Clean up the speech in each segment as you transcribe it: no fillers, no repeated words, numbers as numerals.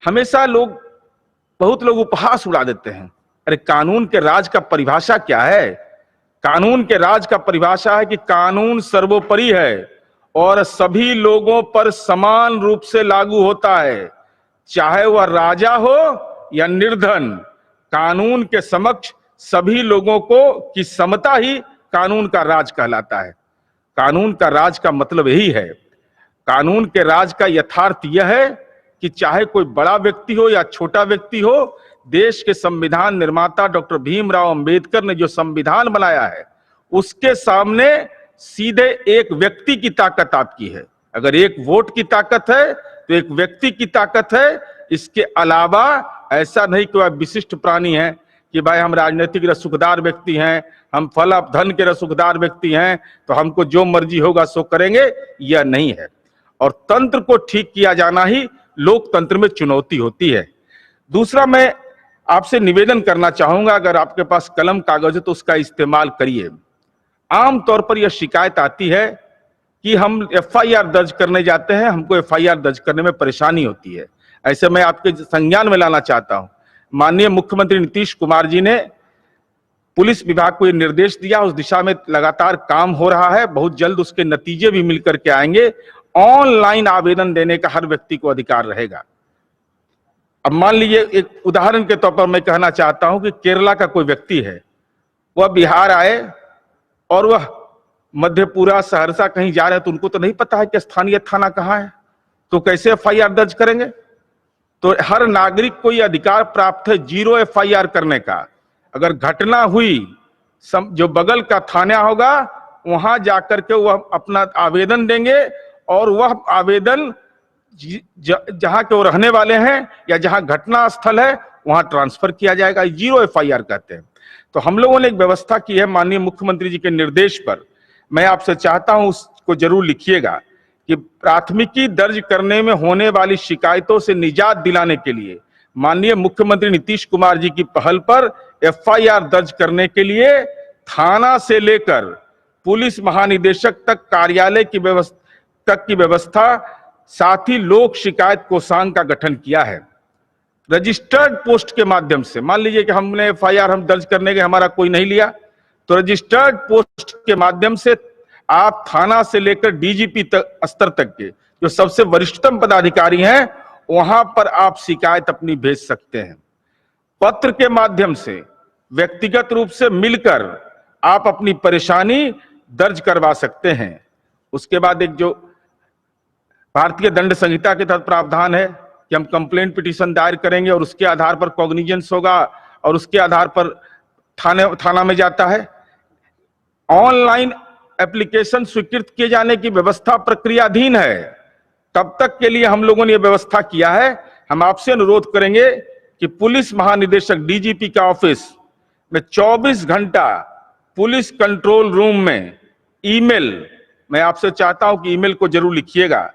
हमेशा बहुत लोग उपहास उड़ा देते हैं। अरे कानून के राज का परिभाषा क्या है? कानून के राज का परिभाषा है कि कानून सर्वोपरि है और सभी लोगों पर समान रूप से लागू होता है, चाहे वह राजा हो या निर्धन। कानून के समक्ष सभी लोगों की समता ही कानून का राज कहलाता है। कानून का राज का मतलब यही है। कानून के राज का यथार्थ यह है कि चाहे कोई बड़ा व्यक्ति हो या छोटा व्यक्ति हो, देश के संविधान निर्माता डॉक्टर भीमराव अंबेडकर ने जो संविधान बनाया है, उसके सामने सीधे एक व्यक्ति की ताकत आपकी है। अगर एक वोट की ताकत है तो एक व्यक्ति की ताकत है। इसके अलावा ऐसा नहीं कि वह विशिष्ट प्राणी है कि भाई हम राजनीतिक रसूखदार व्यक्ति हैं, हम फल धन के रसूखदार व्यक्ति हैं, तो हमको जो मर्जी होगा सो करेंगे, यह नहीं है। और तंत्र को ठीक किया जाना ही लोकतंत्र में चुनौती होती है। दूसरा, मैं आपसे निवेदन करना चाहूंगा, अगर आपके पास कलम कागज है तो उसका इस्तेमाल करिए। आमतौर पर यह शिकायत आती है कि हम एफआईआर दर्ज करने जाते हैं, हमको एफआईआर दर्ज करने में परेशानी होती है। ऐसे मैं आपके संज्ञान में लाना चाहता हूं, माननीय मुख्यमंत्री नीतीश कुमार जी ने पुलिस विभाग को यह निर्देश दिया, उस दिशा में लगातार काम हो रहा है। बहुत जल्द उसके नतीजे भी मिलकर के आएंगे। ऑनलाइन आवेदन देने का हर व्यक्ति को अधिकार रहेगा। अब मान लीजिए, एक उदाहरण के तौर पर मैं कहना चाहता हूं कि केरला का कोई व्यक्ति है, वह बिहार आए और वह मधेपुरा, सहरसा कहीं जा रहे हैं, तो उनको तो नहीं पता है कि स्थानीय थाना कहां है, तो कैसे एफआईआर दर्ज करेंगे? तो हर नागरिक को यह अधिकार प्राप्त है 0 एफआईआर करने का। अगर घटना हुई, जो बगल का थाना होगा वहां जाकर के वह अपना आवेदन देंगे और वह आवेदन जहां के वो रहने वाले हैं या जहां घटना स्थल है वहां ट्रांसफर किया जाएगा। 0 एफआईआर कहते हैं। तो हम लोगों ने एक व्यवस्था की है माननीय मुख्यमंत्री जी के निर्देश पर। मैं आपसे चाहता हूं उसको जरूर लिखिएगा कि प्राथमिकी दर्ज करने में होने वाली शिकायतों से निजात दिलाने के लिए माननीय मुख्यमंत्री नीतीश कुमार जी की पहल पर एफआईआर दर्ज करने के लिए थाना से लेकर पुलिस महानिदेशक तक कार्यालय की व्यवस्था, साथ ही लोक शिकायत कोषांग का गठन किया है। रजिस्टर्ड पोस्ट के माध्यम से, मान लीजिए कि हमने एफआईआर हम दर्ज करने के हमारा कोई नहीं लिया, तो रजिस्टर्ड पोस्ट के माध्यम से आप थाना से लेकर डीजीपी स्तर तक के जो सबसे वरिष्ठतम पदाधिकारी हैं वहां पर आप शिकायत अपनी भेज सकते हैं। पत्र के माध्यम से व्यक्तिगत रूप से मिलकर आप अपनी परेशानी दर्ज करवा सकते हैं। उसके बाद एक जो भारतीय दंड संहिता के तहत प्रावधान है कि हम कंप्लेंट पिटीशन दायर करेंगे और उसके आधार पर कॉग्निजेंस होगा और उसके आधार पर थाना में जाता है। ऑनलाइन एप्लीकेशन स्वीकृत किए जाने की व्यवस्था प्रक्रियाधीन है। तब तक के लिए हम लोगों ने यह व्यवस्था किया है। हम आपसे अनुरोध करेंगे कि पुलिस महानिदेशक डीजीपी का ऑफिस में 24 घंटा पुलिस कंट्रोल रूम में ईमेल, मैं आपसे चाहता हूं कि ईमेल को जरूर लिखिएगा,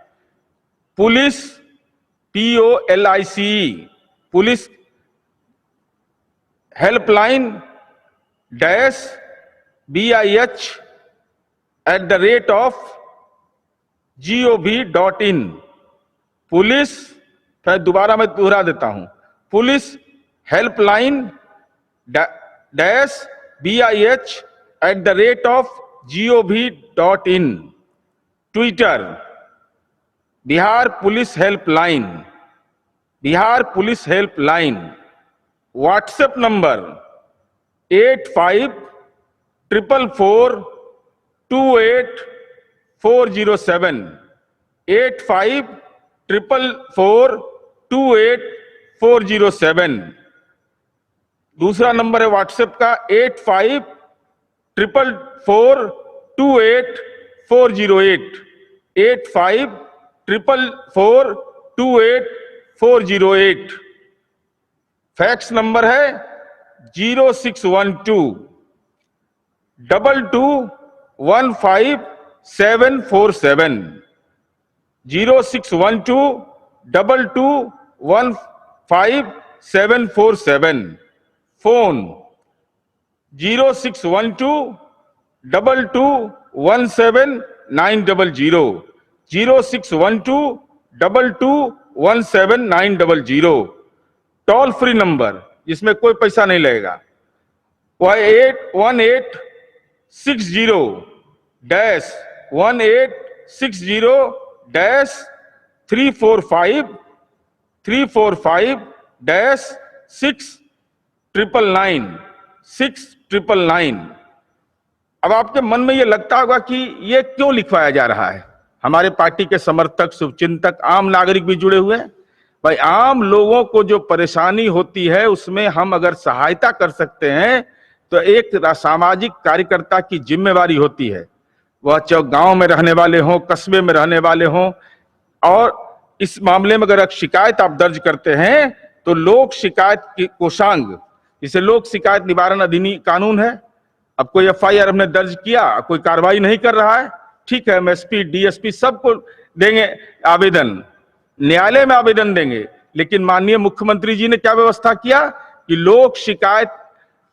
police POLICE police helpline BIH@gov.in। Police, फिर दोबारा मैं दोहरा देता हूं, police helpline BIH@gov.in। Twitter Bihar police helpline, Bihar police helpline. WhatsApp number 8544428407, 8544428407। दूसरा नंबर है व्हाट्सएप का 8544428408, 8544428408। फैक्स नंबर है 0612221547, 0612221547। फोन 0612221790, 061222 1790, टोल फ्री नंबर जिसमें कोई पैसा नहीं लगेगा। 18-609-345-699। अब आपके मन में ये लगता होगा कि ये क्यों लिखवाया जा रहा है। हमारे पार्टी के समर्थक, शुभचिंतक, आम नागरिक भी जुड़े हुए हैं। भाई, आम लोगों को जो परेशानी होती है उसमें हम अगर सहायता कर सकते हैं तो एक सामाजिक कार्यकर्ता की जिम्मेवारी होती है। वह चाहे गांव में रहने वाले हों, कस्बे में रहने वाले हों, और इस मामले में अगर शिकायत आप दर्ज करते हैं तो लोक शिकायत की कोषांग, जिसे लोक शिकायत निवारण अधिनियम कानून है। अब कोई एफआईआर हमने दर्ज किया, कोई कार्रवाई नहीं कर रहा है, ठीक है, हम एसपी, डीएसपी सबको देंगे आवेदन, न्यायालय में आवेदन देंगे। लेकिन माननीय मुख्यमंत्री जी ने क्या व्यवस्था किया कि लोक शिकायत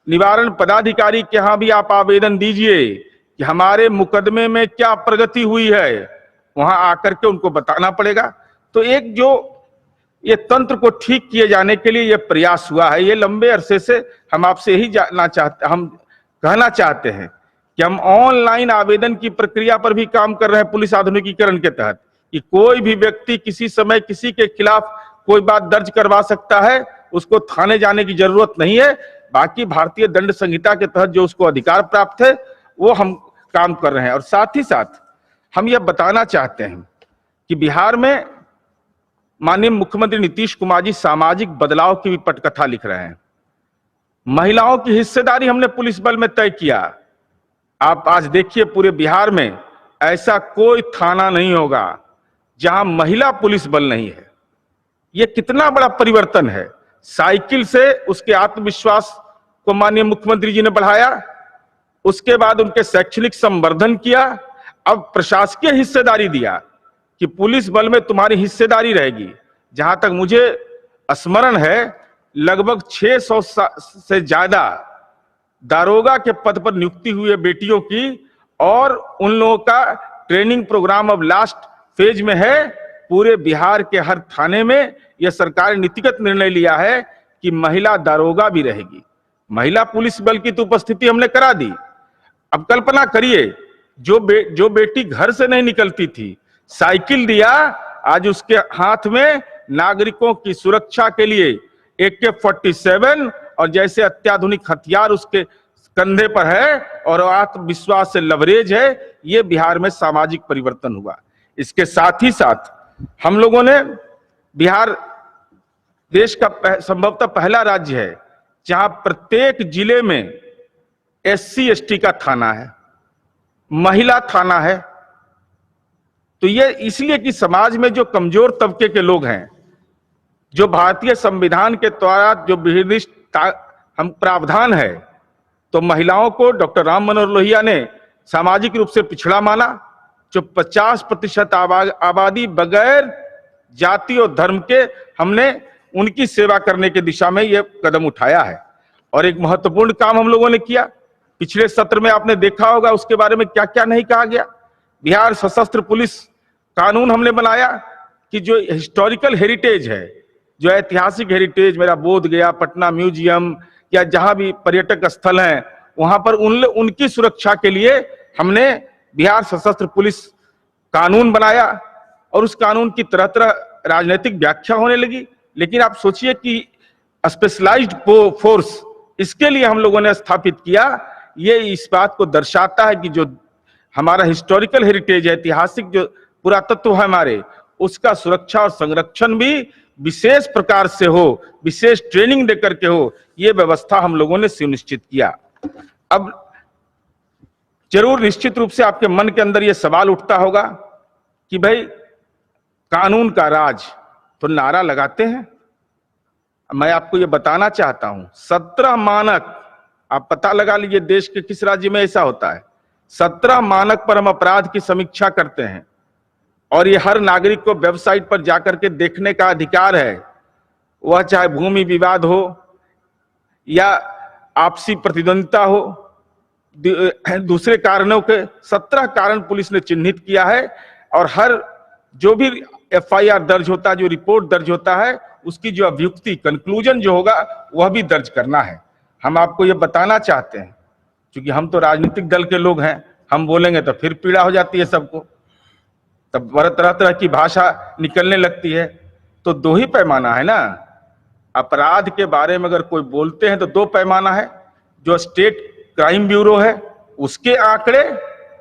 निवारण पदाधिकारी के यहां भी आप आवेदन दीजिए कि हमारे मुकदमे में क्या प्रगति हुई है, वहां आकर के उनको बताना पड़ेगा। तो एक जो ये तंत्र को ठीक किए जाने के लिए ये प्रयास हुआ है, ये लंबे अरसे से हम आपसे यही हम कहना चाहते हैं कि हम ऑनलाइन आवेदन की प्रक्रिया पर भी काम कर रहे हैं पुलिस आधुनिकीकरण के तहत, कि कोई भी व्यक्ति किसी समय किसी के खिलाफ कोई बात दर्ज करवा सकता है, उसको थाने जाने की जरूरत नहीं है। बाकी भारतीय दंड संहिता के तहत जो उसको अधिकार प्राप्त है वो हम काम कर रहे हैं। और साथ ही साथ हम यह बताना चाहते हैं कि बिहार में माननीय मुख्यमंत्री नीतीश कुमार जी सामाजिक बदलाव की भी पटकथा लिख रहे हैं। महिलाओं की हिस्सेदारी हमने पुलिस बल में तय किया। आप आज देखिए पूरे बिहार में ऐसा कोई थाना नहीं होगा जहां महिला पुलिस बल नहीं है। यह कितना बड़ा परिवर्तन है। साइकिल से उसके आत्मविश्वास को माननीय मुख्यमंत्री जी ने बढ़ाया, उसके बाद उनके शैक्षणिक संवर्धन किया, अब प्रशासकीय हिस्सेदारी दिया कि पुलिस बल में तुम्हारी हिस्सेदारी रहेगी। जहां तक मुझे स्मरण है, लगभग 600 से ज्यादा दारोगा के पद पर नियुक्ति हुई है बेटियों की, और उन लोगों का ट्रेनिंग प्रोग्राम अब लास्ट फेज में है। पूरे बिहार के हर थाने में यह सरकार ने नीतिगत निर्णय लिया है कि महिला दारोगा भी रहेगी। महिला पुलिस बल की तो उपस्थिति हमने करा दी। अब कल्पना करिए, जो बेटी घर से नहीं निकलती थी, साइकिल दिया, आज उसके हाथ में नागरिकों की सुरक्षा के लिए AK-47 और जैसे अत्याधुनिक हथियार उसके कंधे पर है, और आत्मविश्वास से लवरेज है। ये बिहार में सामाजिक परिवर्तन हुआ। इसके साथ ही साथ हम लोगों ने, बिहार देश का संभवतः पहला राज्य है जहां प्रत्येक जिले में SC/ST का थाना है, महिला थाना है। तो ये इसलिए कि समाज में जो कमजोर तबके के लोग हैं, जो भारतीय संविधान के द्वारा जो विनिर्दिष्ट हम प्रावधान है, तो महिलाओं को डॉक्टर राम मनोहर लोहिया ने सामाजिक रूप से पिछड़ा माना। जो 50% आबादी बगैर जाति और धर्म के, हमने उनकी सेवा करने की दिशा में यह कदम उठाया है। और एक महत्वपूर्ण काम हम लोगों ने किया, पिछले सत्र में आपने देखा होगा उसके बारे में क्या क्या नहीं कहा गया। बिहार सशस्त्र पुलिस कानून हमने बनाया कि जो हिस्टोरिकल हेरिटेज है, जो ऐतिहासिक हेरिटेज, मेरा बोध गया, पटना म्यूजियम या जहां भी पर्यटक स्थल हैं, वहां पर उनकी सुरक्षा के लिए हमने बिहार सशस्त्र पुलिस कानून बनाया। और उस कानून की तरह तरह राजनीतिक व्याख्या होने लगी। लेकिन आप सोचिए कि स्पेशलाइज्ड फोर्स, इसके लिए हम लोगों ने स्थापित किया। ये इस बात को दर्शाता है कि जो हमारा हिस्टोरिकल हेरिटेज है, ऐतिहासिक जो पुरातत्व है हमारे, उसका सुरक्षा और संरक्षण भी विशेष प्रकार से हो, विशेष ट्रेनिंग देकर के हो, ये व्यवस्था हम लोगों ने सुनिश्चित किया। अब जरूर निश्चित रूप से आपके मन के अंदर यह सवाल उठता होगा कि भाई कानून का राज तो नारा लगाते हैं। मैं आपको यह बताना चाहता हूं, 17 मानक, आप पता लगा लीजिए देश के किस राज्य में ऐसा होता है। 17 मानक पर हम अपराध की समीक्षा करते हैं, और ये हर नागरिक को वेबसाइट पर जाकर के देखने का अधिकार है। वह चाहे भूमि विवाद हो या आपसी प्रतिद्वंदिता हो, दूसरे कारणों के 17 कारण पुलिस ने चिन्हित किया है। और हर जो भी एफआईआर दर्ज होता है, जो रिपोर्ट दर्ज होता है, उसकी जो अभियुक्ति कंक्लूजन जो होगा वह भी दर्ज करना है। हम आपको ये बताना चाहते हैं, क्योंकि हम तो राजनीतिक दल के लोग हैं, हम बोलेंगे तो फिर पीड़ा हो जाती है सबको, तब तरह तरह की भाषा निकलने लगती है। तो दो ही पैमाना है ना, अपराध के बारे में अगर कोई बोलते हैं तो दो पैमाना है, जो स्टेट क्राइम ब्यूरो है उसके आंकड़े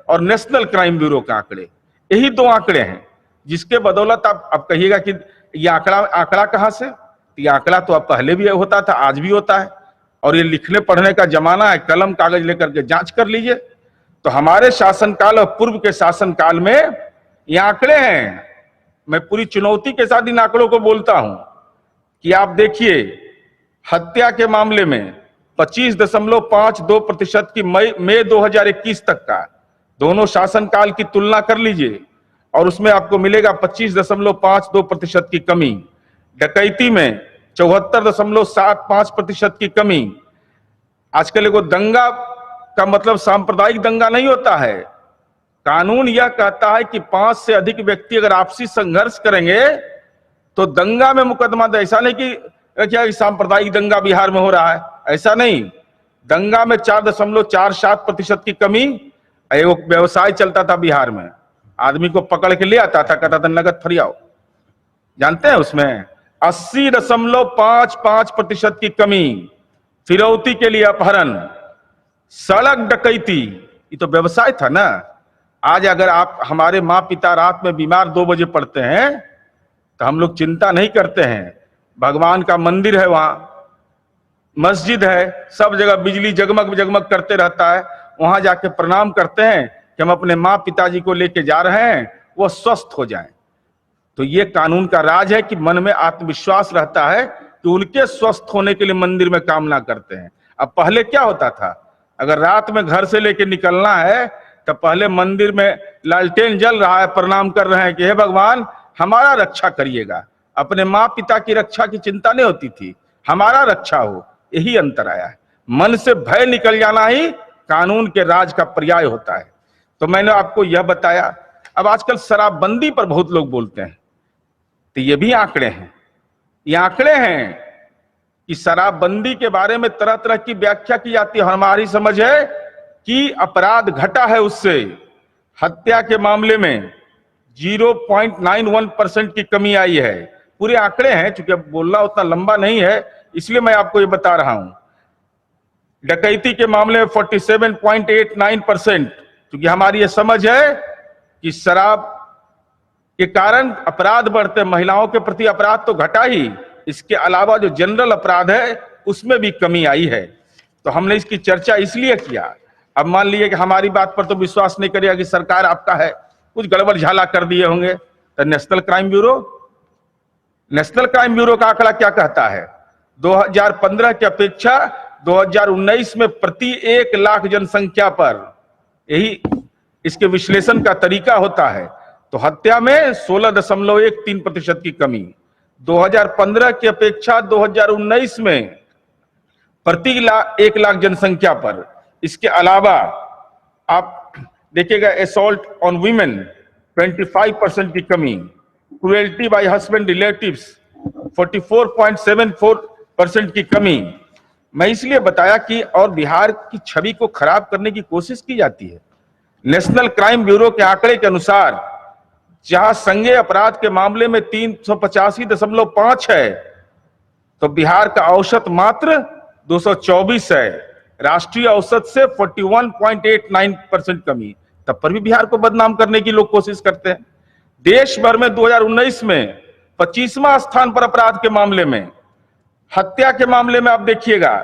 और नेशनल क्राइम ब्यूरो के आंकड़े, यही दो आंकड़े हैं जिसके बदौलत आप कहिएगा कि ये आंकड़ा कहां से। ये आंकड़ा तो अब पहले भी होता था, आज भी होता है, और ये लिखने पढ़ने का जमाना है, कलम कागज लेकर के जांच कर लीजिए। तो हमारे शासनकाल और पूर्व के शासनकाल में ये आंकड़े हैं। मैं पूरी चुनौती के साथ इन आंकड़ों को बोलता हूं कि आप देखिए, हत्या के मामले में 25.52% की मई 2021 तक का, दोनों शासनकाल की तुलना कर लीजिए और उसमें आपको मिलेगा 25.52% की कमी। डकैती में 74.75% की कमी। आजकल एगो दंगा का मतलब सांप्रदायिक दंगा नहीं होता है। कानून यह कहता है कि 5 से अधिक व्यक्ति अगर आपसी संघर्ष करेंगे तो दंगा में मुकदमा। ऐसा नहीं कि क्या सांप्रदायिक दंगा बिहार में हो रहा है, ऐसा नहीं। दंगा में 4.47% की कमी। एक व्यवसाय चलता था बिहार में, आदमी को पकड़ के ले आता था, कहता था नगद फरियाओ, जानते हैं उसमें 80.55% की कमी। फिरौती के लिए अपहरण, सड़क डकैती, ये तो व्यवसाय था ना। आज अगर आप हमारे माँ पिता रात में बीमार 2 बजे पड़ते हैं तो हम लोग चिंता नहीं करते हैं। भगवान का मंदिर है, वहां मस्जिद है, सब जगह बिजली जगमग जगमग करते रहता है, वहां जाके प्रणाम करते हैं कि हम अपने माँ पिताजी को लेके जा रहे हैं, वो स्वस्थ हो जाएं। तो ये कानून का राज है कि मन में आत्मविश्वास रहता है कि उनके स्वस्थ होने के लिए मंदिर में कामना करते हैं। अब पहले क्या होता था, अगर रात में घर से लेके निकलना है तो पहले मंदिर में लालटेन जल रहा है, प्रणाम कर रहे हैं कि हे भगवान हमारा रक्षा करिएगा। अपने माँ पिता की रक्षा की चिंता नहीं होती थी, हमारा रक्षा हो। यही अंतर आया है। मन से भय निकल जाना ही कानून के राज का पर्याय होता है। तो मैंने आपको यह बताया। अब आजकल शराबबंदी पर बहुत लोग बोलते हैं, तो ये भी आंकड़े हैं। ये आंकड़े हैं कि शराबबंदी के बारे में तरह तरह की व्याख्या की जाती है। हमारी समझ है कि अपराध घटा है उससे। हत्या के मामले में 0.91% की कमी आई है। पूरे आंकड़े हैं, चूंकि अब बोलना उतना लंबा नहीं है इसलिए मैं आपको ये बता रहा हूं। डकैती के मामले में 47.89%, क्योंकि हमारी ये समझ है कि शराब के कारण अपराध बढ़ते। महिलाओं के प्रति अपराध तो घटा ही, इसके अलावा जो जनरल अपराध है उसमें भी कमी आई है। तो हमने इसकी चर्चा इसलिए किया। अब मान लीजिए कि हमारी बात पर तो विश्वास नहीं करेगा कि सरकार आपका है, कुछ गड़बड़ झाला कर दिए होंगे, तो नेशनल क्राइम ब्यूरो का आंकड़ा क्या कहता है? 2015 की अपेक्षा 2019 में प्रति 1 लाख जनसंख्या पर, यही इसके विश्लेषण का तरीका होता है, तो हत्या में 16.13% की कमी। 2015 की अपेक्षा 2019 में प्रति 1 लाख जनसंख्या पर। इसके अलावा आप देखिएगा असॉल्ट ऑन वीमेन 25% की कमी, क्रुएल्टी बाय हस्बैंड रिलेटिव्स 44.74% की कमी। मैं इसलिए बताया कि और बिहार की छवि को खराब करने की कोशिश की जाती है। नेशनल क्राइम ब्यूरो के आंकड़े के अनुसार जहां संज्ञेय अपराध के मामले में 385.5 है, तो बिहार का औसत मात्र 224 है। राष्ट्रीय औसत से 41.89% कमी। तब पर भी बिहार को बदनाम करने की लोग कोशिश करते हैं। देश भर में 2019 में 25वां स्थान पर अपराध के मामले में। हत्या के मामले में आप देखिएगा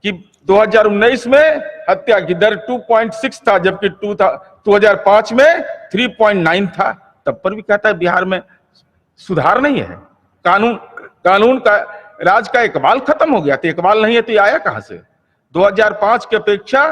कि 2019 में हत्या की दर 2.6 था, जबकि 2005 में 3.9 था। तब पर भी कहता है बिहार में सुधार नहीं है। कानून का राज का इकबाल खत्म हो गया। तो इकबाल नहीं है तो ये आया कहां से? 2005 की अपेक्षा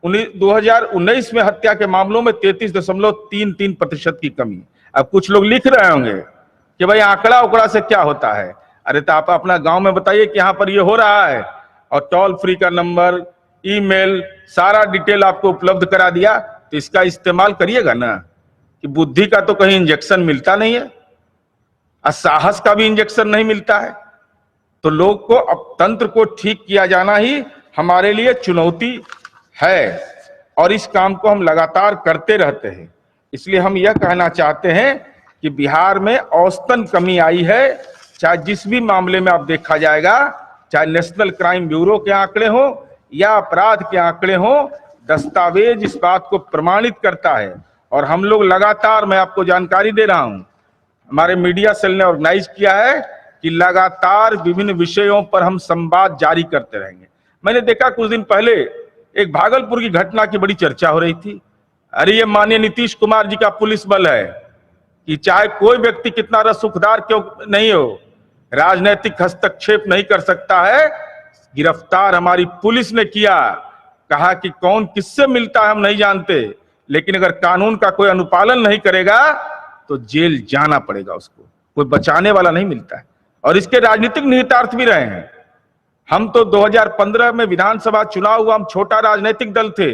2019 में हत्या के मामलों में 33.33% की कमी। अब कुछ लोग लिख रहे होंगे कि भाई आंकड़ा उकड़ा से क्या होता है। अरे तो आप अपना गांव में बताइए कि यहां पर ये हो रहा है, और टोल फ्री का नंबर, ईमेल, सारा डिटेल आपको उपलब्ध करा दिया, तो इसका इस्तेमाल करिएगा ना। कि बुद्धि का तो कहीं इंजेक्शन मिलता नहीं है। साहस का भी इंजेक्शन नहीं मिलता है। तो लोग को अब तंत्र को ठीक किया जाना ही हमारे लिए चुनौती है और इस काम को हम लगातार करते रहते हैं। इसलिए हम यह कहना चाहते हैं कि बिहार में औसतन कमी आई है, चाहे जिस भी मामले में आप देखा जाएगा, चाहे नेशनल क्राइम ब्यूरो के आंकड़े हो या अपराध के आंकड़े हो, दस्तावेज इस बात को प्रमाणित करता है। और हम लोग लगातार, मैं आपको जानकारी दे रहा हूं, हमारे मीडिया सेल ने ऑर्गेनाइज किया है कि लगातार विभिन्न विषयों पर हम संवाद जारी करते रहेंगे। मैंने देखा कुछ दिन पहले एक भागलपुर की घटना की बड़ी चर्चा हो रही थी। अरे ये माननीय नीतीश कुमार जी का पुलिस बल है कि चाहे कोई व्यक्ति कितना रसूखदार क्यों नहीं हो, राजनीतिक हस्तक्षेप नहीं कर सकता है। गिरफ्तार हमारी पुलिस ने किया, कहा कि कौन किससे मिलता है हम नहीं जानते, लेकिन अगर कानून का कोई अनुपालन नहीं करेगा तो जेल जाना पड़ेगा उसको, कोई बचाने वाला नहीं मिलता है। और इसके राजनीतिक निहितार्थ भी रहे हैं। हम तो 2015 में विधानसभा चुनाव हुआ, हम छोटा राजनीतिक दल थे,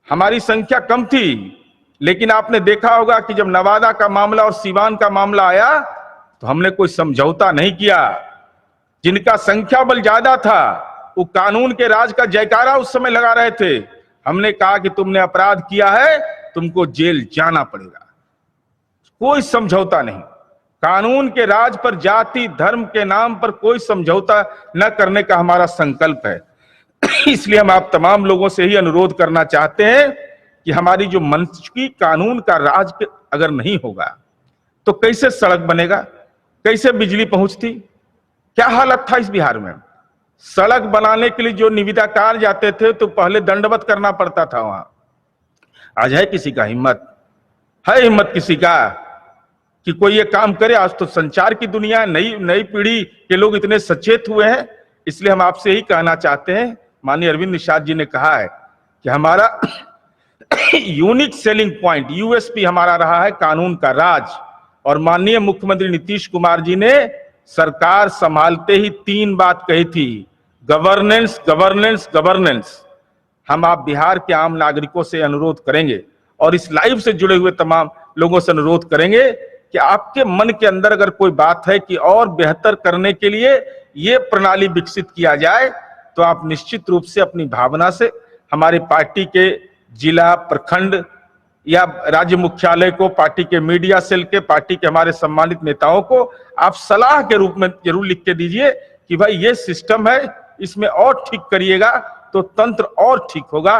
हमारी संख्या कम थी, लेकिन आपने देखा होगा कि जब नवादा का मामला और सीवान का मामला आया तो हमने कोई समझौता नहीं किया। जिनका संख्या बल ज्यादा था वो कानून के राज का जयकारा उस समय लगा रहे थे। हमने कहा कि तुमने अपराध किया है, तुमको जेल जाना पड़ेगा। कोई समझौता नहीं, कानून के राज पर जाति धर्म के नाम पर कोई समझौता न करने का हमारा संकल्प है। इसलिए हम आप तमाम लोगों से ही अनुरोध करना चाहते हैं कि हमारी जो मंच की कानून का राज अगर नहीं होगा तो कैसे सड़क बनेगा, कैसे बिजली पहुंचती, क्या हालत था इस बिहार में। सड़क बनाने के लिए जो निविदाकार जाते थे तो पहले दंडवत करना पड़ता था वहां। आज है किसी का हिम्मत, है हिम्मत किसी का कि कोई ये काम करे। आज तो संचार की दुनिया, नई पीढ़ी के लोग इतने सचेत हुए हैं। इसलिए हम आपसे ही कहना चाहते हैं, माननीय अरविंद निषाद जी ने कहा है कि हमारा यूनिक सेलिंग पॉइंट, यूएसपी हमारा रहा है कानून का राज। और माननीय मुख्यमंत्री नीतीश कुमार जी ने सरकार संभालते ही 3 बात कही थी, गवर्नेंस गवर्नेंस गवर्नेंस। हम आप बिहार के आम नागरिकों से अनुरोध करेंगे और इस लाइव से जुड़े हुए तमाम लोगों से अनुरोध करेंगे कि आपके मन के अंदर अगर कोई बात है कि और बेहतर करने के लिए ये प्रणाली विकसित किया जाए, तो आप निश्चित रूप से अपनी भावना से हमारे पार्टी के जिला, प्रखंड या राज्य मुख्यालय को, पार्टी के मीडिया सेल के, पार्टी के हमारे सम्मानित नेताओं को आप सलाह के रूप में जरूर लिख के दीजिए कि भाई ये सिस्टम है, इसमें और ठीक करिएगा तो तंत्र और ठीक होगा।